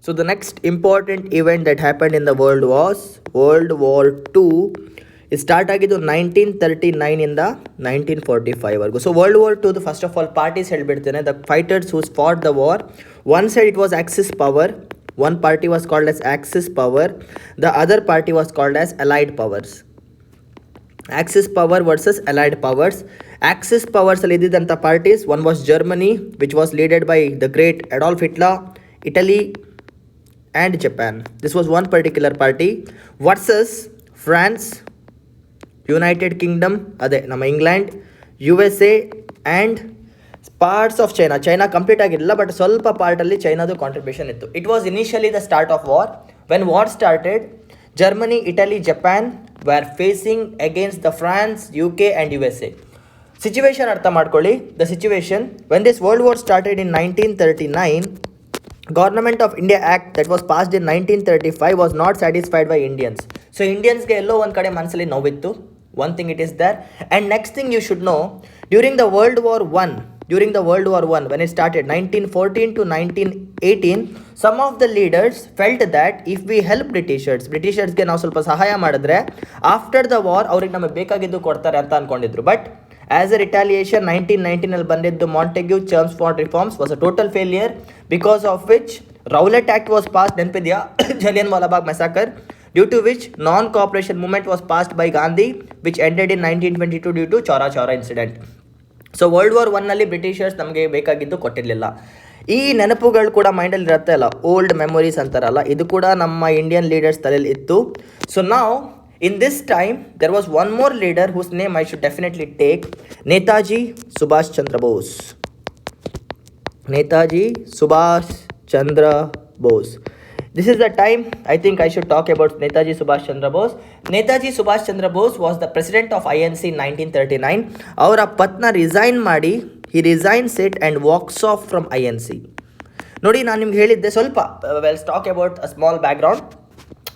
So the next important event that happened in the world was World War II. It start ಆಗಿದ್ದು 1939 ಇಂದ 1945 ವರೆಗೂ. So world war two first of all parties ಹೇಳ್ಬಿಡ್ತೇನೆ. The fighters whose fought the war, one side it was axis power, one party was called as Axis power, the other party was called as Allied powers. Axis power versus Allied powers. Axis powers ಅಲ್ಲಿ ಇದ್ದಿದ್ದಂಥ parties, one was Germany which was led by the great Adolf Hitler, Italy and Japan. This was one particular party versus France, United Kingdom, ಅದೇ ನಮ್ಮ England, USA and parts of China. China complete ಆಗಿರಲಿಲ್ಲ, but ಸ್ವಲ್ಪ ಪಾರ್ಟಲ್ಲಿ ಚೈನಾದು contribution ಇತ್ತು. It was initially the start of war. When war started, Germany, Italy, Japan were facing against the France, UK and USA. Situation ಅರ್ಥ ಮಾಡ್ಕೊಳ್ಳಿ. The situation when this world war started in 1939, government of India act that was passed in 1935 was not satisfied by Indians. So ಇಂಡಿಯನ್ಸ್ಗೆ ಎಲ್ಲೋ ಒಂದು ಕಡೆ ಮನಸ್ಸಲ್ಲಿ ನೋವಿತ್ತು. One thing it is there. And next thing you should know, during the World War I, when it started 1914 to 1918, some of the leaders felt that if we help Britishers ಗೆ ನಾವು ಸ್ವಲ್ಪ ಸಹಾಯ ಮಾಡಿದ್ರೆ ಆಫ್ಟರ್ ದ ವಾರ್ ಅವ್ರಿಗೆ ನಮಗೆ ಬೇಕಾಗಿದ್ದು ಕೊಡ್ತಾರೆ ಅಂತ ಅನ್ಕೊಂಡಿದ್ರು. ಬಟ್ ಆಸ್ ಎ ರಿಟಾಲಿಯೇಷನ್ 1919 ಬಂದಿದ್ದು Montagu Chelmsford reforms was a total failure, because of which Rowlatt act was passed. ನೆನಪಿದೆಯಾ? Jallian Wala Bagh massacre, due to which non-cooperation movement was passed by Gandhi, which ended in 1922 due to Chora Chora incident. So world war ಒನ್ನಲ್ಲಿ Britishers ನಮಗೆ ಬೇಕಾಗಿದ್ದು ಕೊಟ್ಟಿರಲಿಲ್ಲ. ಈ ನೆನಪುಗಳು ಕೂಡ ಮೈಂಡಲ್ಲಿ ಇರುತ್ತೆ ಅಲ್ಲ, ಓಲ್ಡ್ ಮೆಮೊರೀಸ್ ಅಂತಾರಲ್ಲ, ಇದು ಕೂಡ ನಮ್ಮ ಇಂಡಿಯನ್ ಲೀಡರ್ಸ್ ತಲೆಯಲ್ಲಿ ಇತ್ತು. ಸೊ ನಾವು in this time there was one more leader whose name I should definitely take, Netaji Subhash Chandra Bose. Netaji Subhash Chandra Bose. This is the time I think I should talk about Netaji Subhash Chandra Bose. Netaji Subhash Chandra Bose was the president of INC in 1939. ಅವರ ಪತ್ನ resign ಮಾಡಿ, he resigns it and walks off from INC. ನೋಡಿ, ನಾನು ನಿಮ್ಗೆ ಹೇಳಿದ್ದೆ ಸ್ವಲ್ಪ. Let's talk about a small background.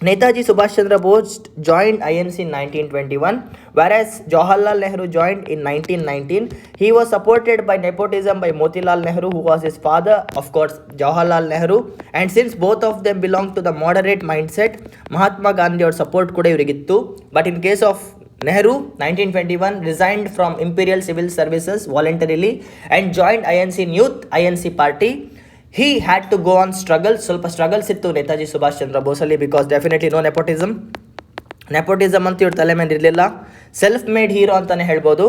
Netaji Subhash Chandra Bose joined INC in 1921, whereas Jawaharlal Nehru joined in 1919. He was supported by nepotism by Motilal Nehru, who was his father, of course, Jawaharlal Nehru. And since both of them belong to the moderate mindset, Mahatma Gandhi ಅವ್ರ support ಕೂಡ ಇವರಿಗಿತ್ತು. But in case of Nehru, 1921, resigned from Imperial Civil Services voluntarily and joined INC Youth INC party. He had to go on struggle. ಸ್ವಲ್ಪ struggles ಇತ್ತು ನೇತಾಜಿ ಸುಭಾಷ್ ಚಂದ್ರ ಬೋಸಲ್ಲಿ, because definitely no nepotism ಅಂತ ಇವ್ರ ತಲೆ ಮೇಲೆ ಇರಲಿಲ್ಲ. ಸೆಲ್ಫ್ ಮೇಡ್ ಹೀರೋ ಅಂತಲೇ ಹೇಳ್ಬೋದು.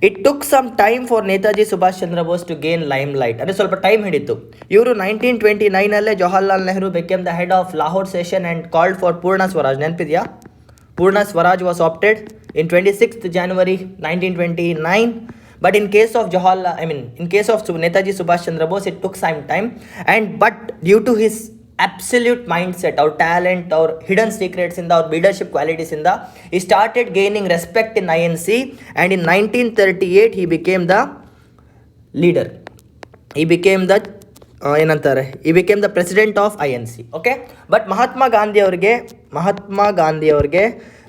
It took some time for Netaji Subhash Chandra Bose to gain limelight. ಅಂದರೆ ಸ್ವಲ್ಪ ಟೈಮ್ ಹಿಡಿತು. ಇವರು 1929 Jawaharlal Nehru became the head of Lahore session and called for Purna Swaraj. ನೆನಪಿದೆಯಾ? Purna Swaraj was adopted in 26th January 1929. But in case of in case of Netaji Subhash Chandra Bose, it took some time. But due to his absolute mindset, our talent, our hidden secrets in the our leadership qualities in the, he started gaining respect in INC. And in 1938, he became the leader. He became the president of INC. Okay, but Mahatma Gandhi ಅವ್ರಿಗೆ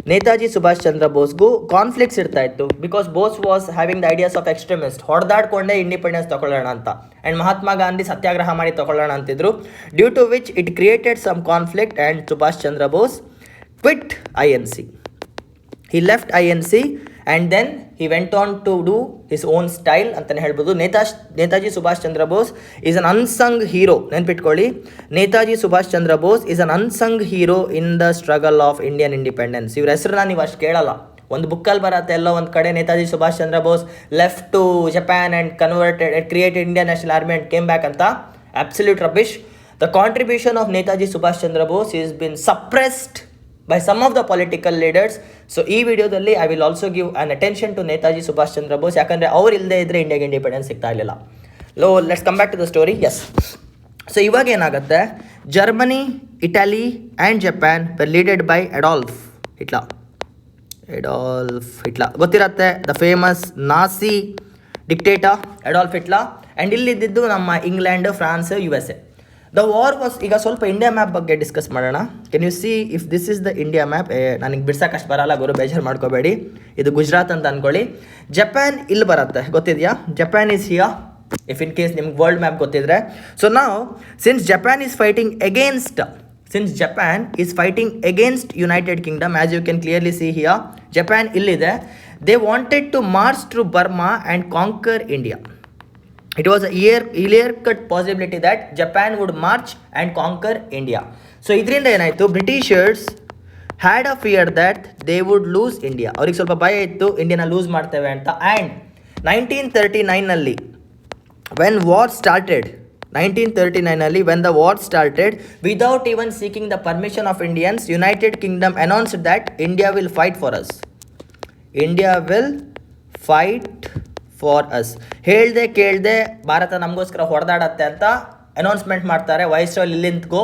ನೇತಾಜಿ ಸುಭಾಷ್ ಚಂದ್ರ ಬೋಸ್ಗೂ conflicts ಇರ್ತಾ ಇತ್ತು. Because Bose was having the ideas of extremist, ಹೊಡೆದಾಡ್ಕೊಂಡೇ independence ತಗೊಳ್ಳೋಣ ಅಂತ. And Mahatma Gandhi satyagraha ಮಾಡಿ ತಗೊಳ್ಳೋಣ ಅಂತಿದ್ರು. Due to which it created some conflict and Subhash Chandra Bose quit INC. He left INC and then he went on to do his own style ಅಂತಲೇ ಹೇಳ್ಬೋದು. Netaji Subhash Chandra Bose is an unsung hero. ನೆನ್ಪಿಟ್ಕೊಳ್ಳಿ, Netaji Subhash Chandra Bose is an unsung hero in the struggle of Indian independence. ಇವ್ರ ಹೆಸರನ್ನ ನೀವು ಅಷ್ಟು ಕೇಳಲ್ಲ. ಒಂದು ಬುಕ್ಕಲ್ಲಿ ಬರುತ್ತೆ ಎಲ್ಲೋ ಒಂದು ಕಡೆ, Netaji Subhash Chandra Bose left to Japan and created Indian national Army and came back ಅಂತ. Absolute rubbish. The contribution of Netaji Subhash Chandra Bose is been suppressed by some of the political leaders. So ಈ ವಿಡಿಯೋದಲ್ಲಿ I will also give an attention to Netaji Subhash Chandra Bose, ಯಾಕಂದರೆ ಅವ್ರು ಇಲ್ಲದೆ ಇದ್ದರೆ ಇಂಡಿಯಾಗೆ independence ಸಿಗ್ತಾ ಇರಲಿಲ್ಲ. Let's come back to the story. Yes, so ಇವಾಗ ಏನಾಗುತ್ತೆ, Germany, Italy and Japan were leaded by Adolf Hitler. ಗೊತ್ತಿರತ್ತೆ, the famous Nazi dictator Adolf Hitler. And ಇಲ್ಲಿದ್ದು ನಮ್ಮ England, France, USA. The war was. ಈಗ ಸ್ವಲ್ಪ India map ಬಗ್ಗೆ discuss ಮಾಡೋಣ. Can you see if this is the India map? ನನಗೆ ಬಿಡ್ಸೋಕ್ಕಷ್ಟು ಬರಲ್ಲ ಗುರು, ಬೇಜಾರು ಮಾಡ್ಕೋಬೇಡಿ. ಇದು ಗುಜರಾತ್ ಅಂತ ಅಂದ್ಕೊಳ್ಳಿ. ಜಪಾನ್ ಇಲ್ಲಿ ಬರುತ್ತೆ, ಗೊತ್ತಿದೆಯಾ? Japan is here. If in case ನಿಮ್ಗೆ ವರ್ಲ್ಡ್ ಮ್ಯಾಪ್ ಗೊತ್ತಿದ್ರೆ. ಸೊ ನಾವು since Japan is fighting against United Kingdom, as you can clearly see here, Japan ಇಲ್ಲಿದೆ. They wanted to march through Burma and conquer India. It was a clear-cut possibility that Japan would march and conquer India. So ಇದರಿಂದ ಏನಾಯಿತು, Britishers had a fear that they would lose India. ಅವ್ರಿಗೆ ಸ್ವಲ್ಪ ಭಯ ಇತ್ತು ಇಂಡಿಯಾನ lose ಮಾಡ್ತೇವೆ ಅಂತ. And 1939ನಲ್ಲಿ when the war started, without even seeking the permission of Indians, United Kingdom announced that India will fight for us. ಹೇಳ್ದೆ ಕೇಳ್ದೆ ಭಾರತ ನಮಗೋಸ್ಕರ ಹೊಡೆದಾಡತ್ತೆ ಅಂತ ಅನೌನ್ಸ್ಮೆಂಟ್ ಮಾಡ್ತಾರೆ. ವೈಸ್ರಾಯ್ ಇಲ್ಲಿಂದಗೋ.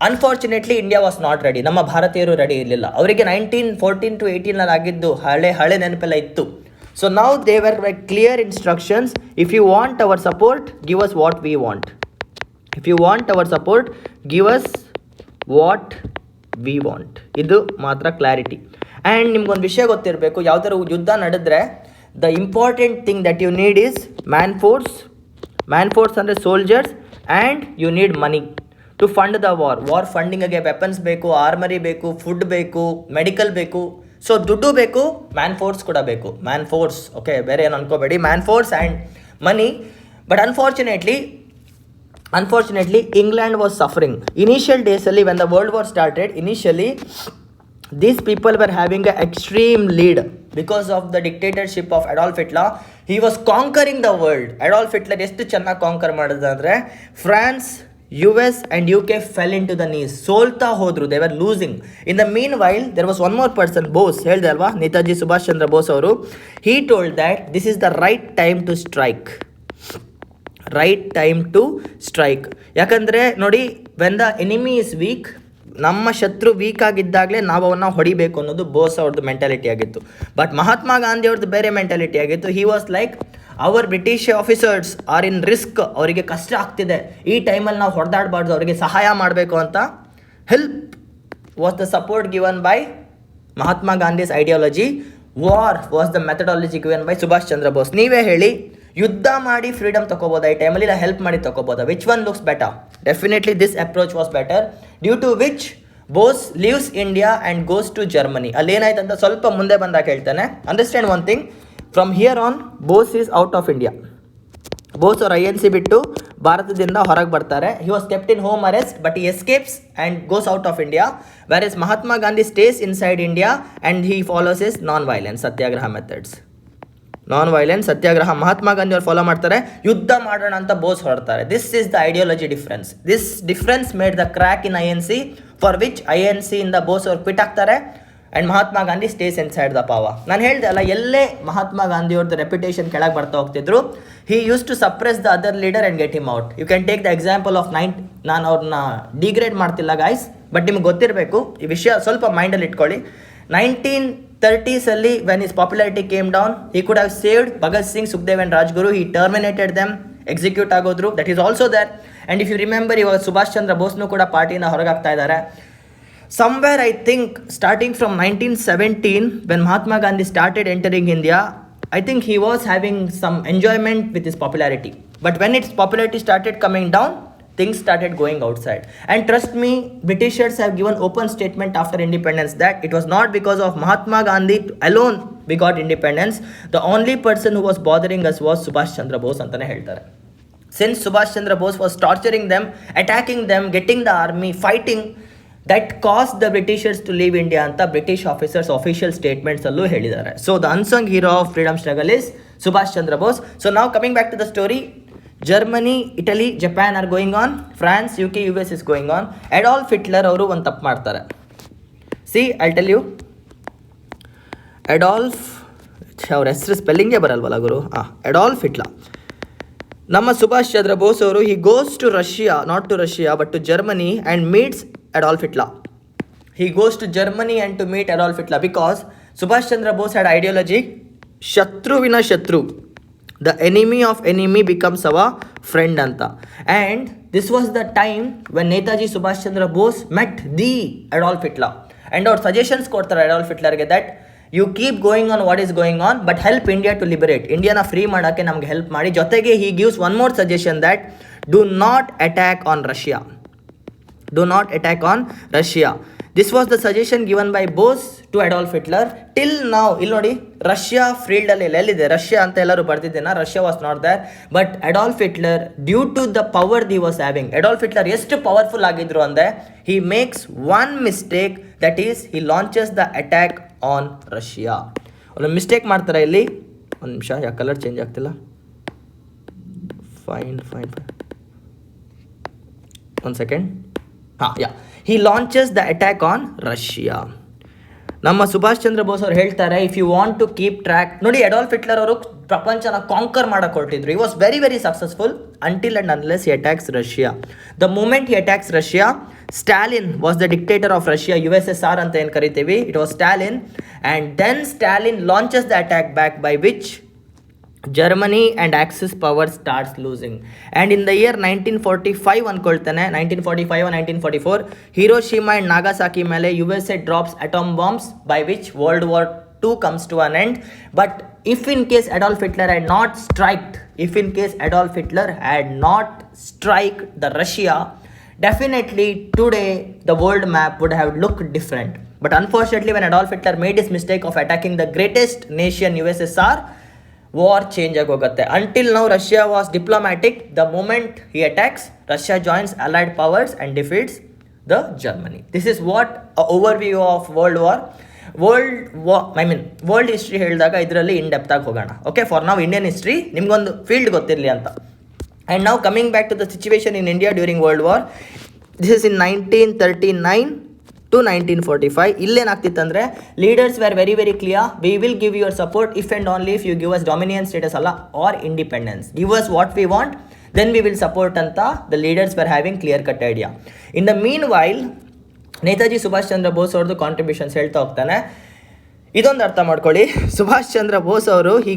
Unfortunately India was not ready. ನಮ್ಮ ಭಾರತೀಯರು ರೆಡಿ ಇರಲಿಲ್ಲ. ಅವರಿಗೆ 1914 to 18 ಆಗಿದ್ದು ಹಳೆ ನೆನಪೆಲ್ಲ ಇತ್ತು. So now they were like clear instructions, if you want our support give us what we want. ಇದು ಮಾತ್ರ ಕ್ಲಾರಿಟಿ. ಆ್ಯಂಡ್ ನಿಮ್ಗೊಂದು ವಿಷಯ ಗೊತ್ತಿರಬೇಕು, ಯಾವ್ದಾದ್ರು ಯುದ್ಧ ನಡೆದ್ರೆ the important thing that you need is man force ಅಂದರೆ soldiers, and you need money to fund the war funding ಗೆ ವೆಪನ್ಸ್ ಬೇಕು, ಆರ್ಮರಿ ಬೇಕು, ಫುಡ್ ಬೇಕು, ಮೆಡಿಕಲ್ ಬೇಕು. ಸೊ ದುಡ್ಡು ಬೇಕು, ಮ್ಯಾನ್ ಫೋರ್ಸ್ ಕೂಡ ಬೇಕು. ಓಕೆ, ಬೇರೆ ಏನು ಅನ್ಕೋಬೇಡಿ, man force and money. But unfortunately England was suffering. Initial ಡೇಸಲ್ಲಿ when the world war started, these people were having an extreme lead because of the dictatorship of Adolf Hitler. He was conquering the world. Adolf Hitler ಎಷ್ಟು ಚೆನ್ನಾಗಿ conquer ಮಾಡಿದ ಅಂದರೆ, France, US and UK fell into the knees. ಸೋಲ್ತಾ ಹೋದ್ರು, they were losing. In the meanwhile, there was one more person, Bose, ಹೇಳ್ದೆ ಅಲ್ವಾ, ನೇತಾಜಿ ಸುಭಾಷ್ ಚಂದ್ರ ಬೋಸ್ ಅವರು. He told that this is the right time to strike. ಯಾಕಂದರೆ ನೋಡಿ, when the enemy is weak, ನಮ್ಮ ಶತ್ರು weak ಆಗಿದ್ದಾಗಲೇ ನಾವು ಅವನ್ನ ಹೊಡಿಬೇಕು ಅನ್ನೋದು ಬೋಸ್ ಅವ್ರದ್ದು ಮೆಂಟಾಲಿಟಿ ಆಗಿತ್ತು. ಬಟ್ ಮಹಾತ್ಮ ಗಾಂಧಿ ಅವ್ರದ್ದು ಬೇರೆ ಮೆಂಟಾಲಿಟಿ ಆಗಿತ್ತು. He was like, our British officers are in risk, ಅವರಿಗೆ ಕಷ್ಟ ಆಗ್ತಿದೆ, ಈ ಟೈಮಲ್ಲಿ ನಾವು ಹೊಡೆದಾಡಬಾರ್ದು, ಅವರಿಗೆ ಸಹಾಯ ಮಾಡಬೇಕು ಅಂತ. Help was the support given by Mahatma Gandhi's ideology. War was the methodology given by Subhash Chandra Bose. ನೀವೇ ಹೇಳಿ, ಯುದ್ಧ ಮಾಡಿ ಫ್ರೀಡಮ್ ತಗೋಬೋದಾ ಈ ಟೈಮಲ್ಲಿ, ಇಲ್ಲ ಹೆಲ್ಪ್ ಮಾಡಿ ತಗೋಬೋದಾ? Which one looks better? Definitely this approach was better, due to which Bose leaves India and goes to Germany. ಅಲ್ಲೇನಾಯ್ತು ಅಂತ ಸ್ವಲ್ಪ ಮುಂದೆ ಬಂದಾಗ ಹೇಳ್ತಾನೆ. Understand one thing, from here on Bose is out of India. Bose ಅವ್ರ INC ಬಿಟ್ಟು ಭಾರತದಿಂದ ಹೊರಗೆ ಬರ್ತಾರೆ. He was kept in home arrest, but he escapes and goes out of India. Whereas Mahatma Gandhi stays inside India and he follows his non violence satyagraha methods. Satyagraha Mahatma Gandhi ಅವ್ರು follow ಮಾಡ್ತಾರೆ. ಯುದ್ಧ ಮಾಡೋಣ ಅಂತ ಬೋಸ್ ಹೊರಡ್ತಾರೆ. This is the ideology difference. This difference made the crack in INC, for which INC ಇಂದ ಬೋಸ್ ಅವ್ರು quit ಆಗ್ತಾರೆ and Mahatma Gandhi stays inside the power. ನಾನು ಹೇಳ್ದೆ ಅಲ್ಲ, ಎಲ್ಲೇ ಮಹಾತ್ಮ ಗಾಂಧಿ ಅವ್ರದ್ದು ರೆಪ್ಯುಟೇಷನ್ ಕೆಳಗೆ ಬರ್ತಾ ಹೋಗ್ತಿದ್ರು, he use to suppress the other leader and get him out. You can take the example of ನಾನು ಅವ್ರನ್ನ ಡಿಗ್ರೇಡ್ ಮಾಡ್ತಿಲ್ಲ ಗಾಯ್ಸ್, ಬಟ್ ನಿಮ್ಗೆ ಗೊತ್ತಿರಬೇಕು ಈ ವಿಷಯ, ಸ್ವಲ್ಪ ಮೈಂಡಲ್ಲಿ ಇಟ್ಕೊಳ್ಳಿ. 1930s when his popularity came down, he could have saved Bhagat Singh, Sukhdev and Rajguru. He terminated them, execute agodru. That is also there. And if you remember, he was Subhash Chandra Bose nu kuda party na horagagta idare. Somewhere I think starting from 1917 when Mahatma Gandhi started entering India, I think he was having some enjoyment with his popularity. But when its popularity started coming down, things started going outside. And trust me, Britishers have given open statement after independence that it was not because of Mahatma Gandhi alone we got independence. The only person who was bothering us was Subhash Chandra Bose antane ಹೇಳ್ತಾರೆ. Since Subhash Chandra Bose was torturing them, attacking them, getting the army, fighting, that caused the Britishers to leave India ಅಂತ British officers official statements ಅಲ್ಲೂ ಹೇಳಿದ್ದಾರೆ. So the unsung hero of freedom struggle is Subhash Chandra Bose. So now coming back to the story, Germany, Italy, Japan are going on. France, UK, US is going on. Adolf Hitler ಅವರು ಒಂದು ತಪ್ಪು ಮಾಡ್ತಾರೆ. See, I'll tell you. Adolf, ಅವ್ರ ಹೆಸರು ಸ್ಪೆಲ್ಲಿಂಗೇ ಬರಲ್ವಲ್ಲ ಗುರು. Adolf Hitler. ನಮ್ಮ ಸುಭಾಷ್ ಚಂದ್ರ ಬೋಸ್ ಅವರು, he goes to Russia, not to Russia, but to Germany and meets Adolf Hitler. He goes to Germany and to meet Adolf Hitler because Subhash Chandra Bose had ideology, ಶತ್ರುವಿನ ಶತ್ರು, the enemy of enemy becomes our friend anta. And this was the time when Netaji Subhash Chandra Bose met the Adolf Hitler and our suggestions ಕೊಡ್ತಾರೆ Adolf Hitler ಗೆ that you keep going on what is going on, but help India to liberate. ಇಂಡಿಯಾನ free ಮಾಡೋಕ್ಕೆ ನಮ್ಗೆ help ಮಾಡಿ. ಜೊತೆಗೆ he gives one more suggestion that do not attack on Russia. Do not attack on Russia. This was the suggestion given by Bose to Adolf Hitler. Till ನಾವು ಇಲ್ಲಿ ನೋಡಿ, Russia ಫೀಲ್ಡಲ್ಲಿ ಎಲ್ಲಿದೆ ರಷ್ಯಾ ಅಂತ ಎಲ್ಲರೂ ಬರ್ತಿದ್ದೇನೆ, Russia was not there. But Adolf Hitler, due to the power the was having, Adolf Hitler ಎಷ್ಟು powerful ಆಗಿದ್ರು ಅಂದರೆ, he makes one mistake, that is he launches the attack on Russia. ಒಂದು mistake ಮಾಡ್ತಾರೆ ಇಲ್ಲಿ. ಒಂದು ನಿಮಿಷ, ಯಾಕೆ ಕಲರ್ ಚೇಂಜ್ ಆಗ್ತಿಲ್ಲ? ಫೈನ್ ಒಂದು second. he launches the attack on Russia. ನಮ್ಮ ಸುಭಾಷ್ ಚಂದ್ರ ಬೋಸ್ ಅವ್ರು ಹೇಳ್ತಾರೆ, if you want to keep track, ನೋಡಿ ಅಡಾಲ್ಫ್ ಹಿಟ್ಲರ್ ಅವರು ಪ್ರಪಂಚನ ಕಾಂಕರ್ ಮಾಡಕ್ಕೆ ಹೊರಟಿದ್ರು. He was very very successful until and unless he attacks Russia. The moment he attacks Russia, Stalin was the dictator of Russia, USSR ಅಂತ ಏನು ಕರಿತೀವಿ, it was Stalin. And then Stalin launches the attack back, by which Germany and Axis power starts losing. And in the year 1945 ಅನ್ಕೊಳ್ತಾನೆ, 1945 or 1944, Hiroshima and Nagasaki ಮೇಲೆ USA drops atom bombs, by which World War II comes to an end. But if in case Adolf Hitler had not striked the Russia, definitely today the world map would have looked different. But unfortunately, when Adolf Hitler made his mistake of attacking the greatest nation USSR, war change ಆಗೋಗುತ್ತೆ. Until now Russia was diplomatic. The moment he attacks, Russia joins allied powers and defeats the Germany. This is what overview of world war. World history ಹೇಳಿದಾಗ ಇದರಲ್ಲಿ in depth ಆಗಿ ಹೋಗೋಣ. Okay, for ನಾವು Indian history ನಿಮ್ಗೊಂದು field ಗೊತ್ತಿರಲಿ ಅಂತ. And ನಾವು coming back to the situation in India during world war. This is in 1939 to 1945. ಇಲ್ಲೇನಾಗ್ತಿತ್ತಂದರೆ, leaders were very very clear, we will give your support if and only if you give us dominion status ಅಲ್ಲ or independence. Give us what we want, then we will support ಅಂತ the leaders were having clear cut idea. In the mean while Netaji Subhash Chandra Bose ಅವ್ರದ್ದು contributions ಹೇಳ್ತಾ ಹೋಗ್ತಾನೆ. ಇದೊಂದು ಅರ್ಥ ಮಾಡ್ಕೊಳ್ಳಿ, ಸುಭಾಷ್ ಚಂದ್ರ ಬೋಸ್ ಅವರು he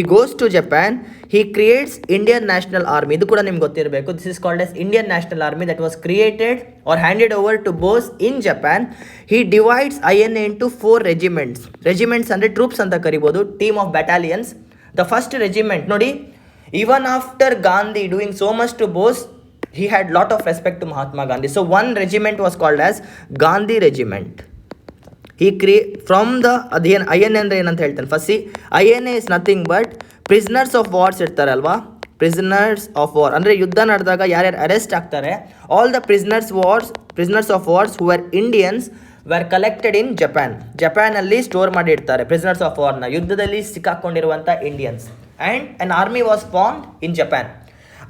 goes to Japan, he creates Indian National Army. ಇದು ಕೂಡ ನಿಮ್ಗೆ ಗೊತ್ತಿರಬೇಕು. This is called as Indian National Army that was created or handed over to Bose in Japan. He divides INA into 4 regiments. Regiments ಅಂದರೆ troops ಅಂತ ಕರಿಬೋದು, team of battalions. The first regiment ನೋಡಿ, even after Gandhi doing so much to Bose, he had lot of respect to Mahatma Gandhi. So one regiment was called as Gandhi Regiment. From the ಅದೇನು INA ಅಂದರೆ ಏನಂತ ಹೇಳ್ತಾನೆ first. INA is nothing but prisoners of wars ಇರ್ತಾರಲ್ವಾ, prisoners of war ಅಂದರೆ ಯುದ್ಧ ನಡೆದಾಗ ಯಾರ್ಯಾರು arrest ಆಗ್ತಾರೆ, all the prisoners of wars who are Indians were collected in ಜಪಾನಲ್ಲಿ ಸ್ಟೋರ್ ಮಾಡಿರ್ತಾರೆ ಪ್ರಿಸ್ನರ್ಸ್ ಆಫ್ ವಾರ್ನ, ಯುದ್ಧದಲ್ಲಿ ಸಿಕ್ಕಾಕೊಂಡಿರುವಂಥ Indians. And an army was formed in Japan.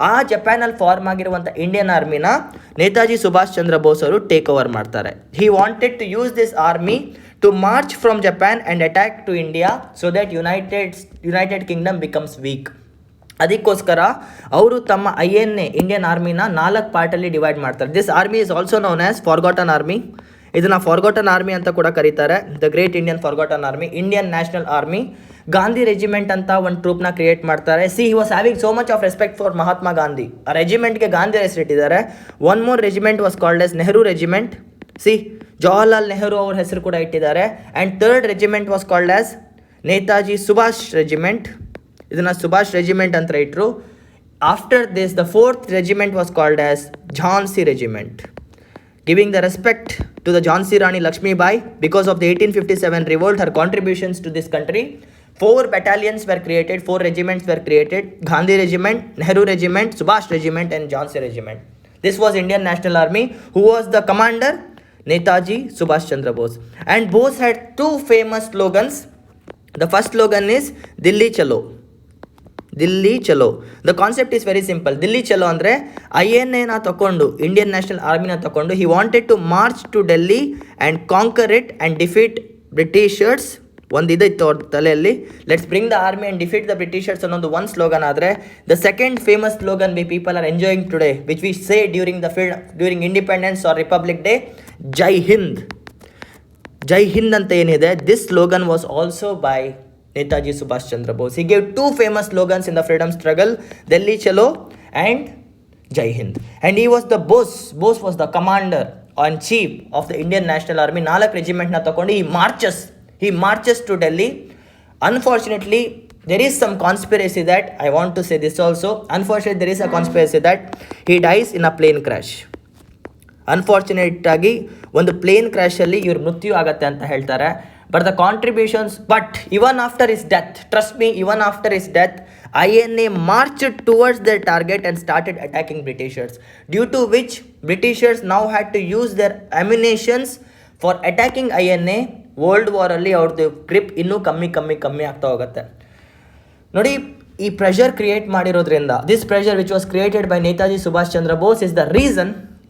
ಆ ಜಪಾನಲ್ಲಿ ಫಾರ್ಮ್ ಆಗಿರುವಂಥ ಇಂಡಿಯನ್ ಆರ್ಮಿನ ನೇತಾಜಿ ಸುಭಾಷ್ ಚಂದ್ರ ಬೋಸ್ ಅವರು ಟೇಕ್ ಓವರ್ ಮಾಡ್ತಾರೆ. ಹಿ wanted to use this army to march from Japan and attack to India so that United Kingdom becomes weak. ಅದಕ್ಕೋಸ್ಕರ ಅವರು ತಮ್ಮ INA Indian ಆರ್ಮಿನ 4 ಪಾರ್ಟಲ್ಲಿ ಡಿವೈಡ್ ಮಾಡ್ತಾರೆ. This army is also known as forgotten army. ಇದನ್ನು forgotten army ಅಂತ ಕೂಡ ಕರೀತಾರೆ, the great Indian forgotten army. Indian national army, Gandhi regiment ಅಂತ ಒಂದು ಟ್ರೂಪ್ನ ಕ್ರಿಯೇಟ್ ಮಾಡ್ತಾರೆ. He was having so much of respect for Mahatma Gandhi. ಆ ರೆಜಿಮೆಂಟ್ಗೆ ಗಾಂಧಿ ಹೆಸರಿಟ್ಟಿದ್ದಾರೆ. One more regiment was called as Nehru regiment. Jawaharlal Nehru ಅವ್ರ ಹೆಸರು ಕೂಡ ಇಟ್ಟಿದ್ದಾರೆ. And third regiment was called as Netaji Subhash regiment. ಇದನ್ನು ಸುಭಾಷ್ ರೆಜಿಮೆಂಟ್ ಅಂತ ಇಟ್ಟರು. After this the 4th regiment was called as Jhansi regiment, giving the respect to the Jhansi Rani Lakshmi Bai because of the 1857 revolt, her contributions to this country. 4 battalions were created, 4 regiments were created: Gandhi Regiment, Nehru Regiment, Subhash Regiment and Jhansi Regiment. This was Indian National Army. Who was the commander? Netaji Subhash Chandra Bose. And Bose had 2 famous slogans. The first slogan is Dilli Chalo. The concept is very simple. Dilli Chalo ಅಂದರೆ INAನ ತಗೊಂಡು, Indian National ಆರ್ಮಿನ ತಗೊಂಡು, he wanted to march to Delhi and conquer it and defeat Britishers. ಒಂದು ಇತ್ತು ಅವ್ರ ತಲೆಯಲ್ಲಿ, let's bring the army and defeat the Britishers ಅನ್ನೋದು ಒಂದು ಸ್ಲೋಗನ್. ಆದರೆ the second famous slogan we people are enjoying today, which we say during independence or republic day, Jai Hind ಅಂತ ಏನಿದೆ, this slogan was also by Netaji Subhash Chandra Bose. He gave 2 famous slogans in the freedom struggle, Delhi Chalo and Jai Hind. And he was the boss was the commander on chief of the Indian national army 4 ರೆಜಿಮೆಂಟ್ನ ತಗೊಂಡು he marches to Delhi. Unfortunately, there is some conspiracy that, I want to say this also, unfortunately there is a conspiracy that he dies in a plane crash. Unfortunate ಆಗಿ ಒಂದು plane ಕ್ರ್ಯಾಶಲ್ಲಿ ಇವ್ರ ಮೃತ್ಯು ಆಗತ್ತೆ ಅಂತ ಹೇಳ್ತಾರೆ. But the contributions, but even after is death, trust me, even after is death, INA marched towards their target and started attacking Britishers, due to which Britishers now had to use their ammunitions for attacking INA. World ವಾರಲ್ಲಿ ಅವ್ರದ್ದು grip ಇನ್ನೂ ಕಮ್ಮಿ ಆಗ್ತಾ ಹೋಗುತ್ತೆ. ನೋಡಿ, ಈ pressure create ಮಾಡಿರೋದ್ರಿಂದ, this pressure which was created by Netaji Subhash Chandra Bose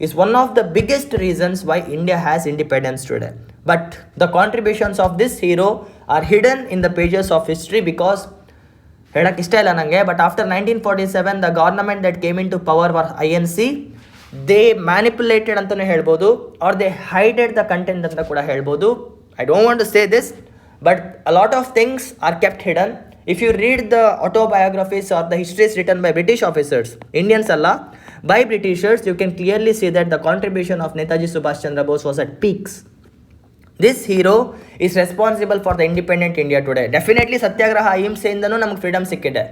is one of the biggest reasons why India has independence today. But the contributions of this hero are hidden in the pages of history because ಹೇಳಕ್ಕೆ ಇಷ್ಟ ಇಲ್ಲ ನನಗೆ, but after 1947 the government that came into power were INC, they manipulated ಅಂತಲೇ ಹೇಳ್ಬೋದು, or they hided the content ಅಂತ ಕೂಡ ಹೇಳ್ಬೋದು. I don't want to say this, but a lot of things are kept hidden. If you read the autobiographies or the histories written by British officers, Indians alla, by Britishers, you can clearly see that the contribution of Netaji Subhash Chandra Bose was at peaks. This hero is responsible for the independent India today. Definitely ಸತ್ಯಾಗ್ರಹ ಅಹಿಂಸೆಯಿಂದನೂ ನಮಗೆ freedom ಸಿಕ್ಕಿದೆ,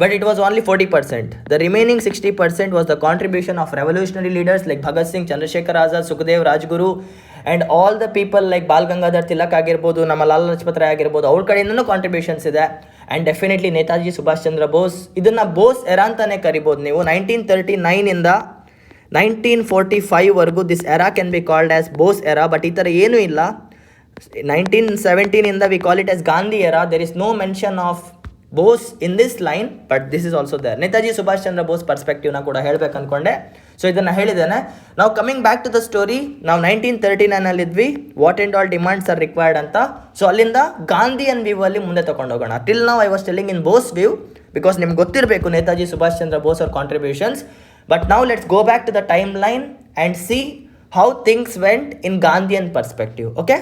but it was only 40%. The remaining 60% was the contribution of revolutionary leaders like Bhagat Singh, Chandrasekhar Azad, Sukhdev, Rajguru, and all the people like Bal Gangadhar Tilak ಆಗಿರ್ಬೋದು, ನಮ್ಮ ಲಾಲಾ ಲಜಪತ್ ರಾಯ್ ಆಗಿರ್ಬೋದು, ಅವ್ರ ಕಡೆಯಿಂದನೂ contributions ಇದೆ. And definitely Netaji Subhash Chandra Bose, ಇದನ್ನು Bose era ಅಂತಲೇ ಕರಿಬೋದು ನೀವು. 1939 ಇಂದ 1945ವರೆಗೂ this era can be called as Bose era. But ಈ ಥರ ಏನೂ ಇಲ್ಲ. 1917 ಇಂದ we call it as Gandhi era. There is no mention of Bose in this line, but this is also there. Netaji Subhash Chandra Bose ಪರ್ಸ್ಪೆಕ್ಟಿವ್ನ ಕೂಡ ಹೇಳಬೇಕು ಅಂದ್ಕೊಂಡೆ, ಸೊ ಇದನ್ನು ಹೇಳಿದ್ದೇನೆ. ನಾವು coming back to the story, ನಾವು 1939 ಇದ್ವಿ, what and all demands are required ಅಂತ. ಸೊ ಅಲ್ಲಿಂದ ಗಾಂಧಿಯನ್ ವ್ಯೂ ಅಲ್ಲಿ ಮುಂದೆ ತೊಗೊಂಡು ಹೋಗೋಣ. ಟಿಲ್ ನಾವು I was telling in Bose view, because ನಿಮ್ಗೆ ಗೊತ್ತಿರಬೇಕು ನೇತಾಜಿ ಸುಭಾಷ್ ಚಂದ್ರ ಬೋಸ್ ಅವ್ರ ಕಾಂಟ್ರಿಬ್ಯೂಷನ್ಸ್. ಬಟ್ ನಾವು let's go back to the timeline and see how things went in Gandhian perspective. Okay.